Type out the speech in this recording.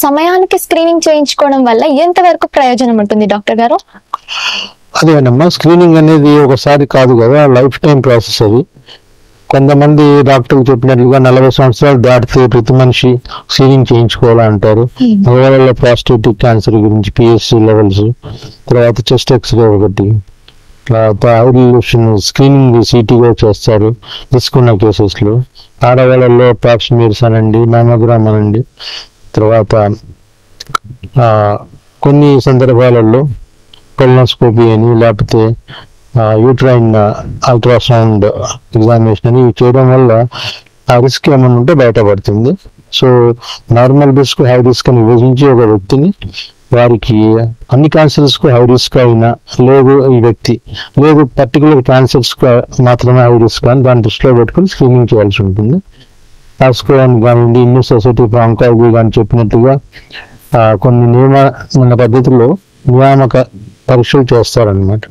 సమయానికి స్క్రీనింగ్ చేయించుకోవడం వల్ల ఎంతవరకు ప్రయోజనం ఉంటుంది డాక్టర్ గారు? అదేనమ్మా, స్క్రీనింగ్ అనేది ఒకసారి కాదు కదా, లైఫ్ టైం ప్రాసెస్ అది. కొంతమంది డాక్టర్లు చెప్పినట్లుగా 40 సంవత్సరాలు దాటితే ప్రతి మనిషి స్క్రీనింగ్ చేయించుకోవాలంటారు. మగవాళ్ళలో ప్రాస్టేటిక్ క్యాన్సర్ గురించి పిఎస్సి లెవెల్స్, తర్వాత చెస్ట్ ఎక్స్రే ఒకటి, తర్వాత ఐరిలేషన్ స్క్రీనింగ్ సిటీగా చేస్తారు రిస్క్ ఉన్న కేసెస్లో. ఆడవాళ్ళలో పాప్స్మియర్స్ అనండి, మ్యామోగ్రామ్ అనండి, తర్వాత కొన్ని సందర్భాలలో కొలనోస్కోపీ అని, లేకపోతే యూట్రైన్ అల్ట్రాసౌండ్ ఎగ్జామినేషన్ అని చేయడం వల్ల ఆ రిస్క్ ఏమైనా ఉంటే బయటపడుతుంది. So normal risk, high risk అని విభజించి ఒక వ్యక్తిని వారికి అన్ని క్యాన్సర్స్కు హై రిస్క్ అయినా లేదు, ఈ వ్యక్తి లేదు పర్టికులర్ క్యాన్సర్స్కు మాత్రమే హై రిస్క్ అని దాన్ని దృష్టిలో పెట్టుకుని స్క్రీనింగ్ చేయాల్సి ఉంటుంది. ఆస్కో అని కానివ్వండి, ఇండియన్ సొసైటీ ఫర్ ఆంకాలజీ కానీ చెప్పినట్టుగా కొన్ని నియమ పద్ధతిలో నియామక పరీక్షలు చేస్తారనమాట.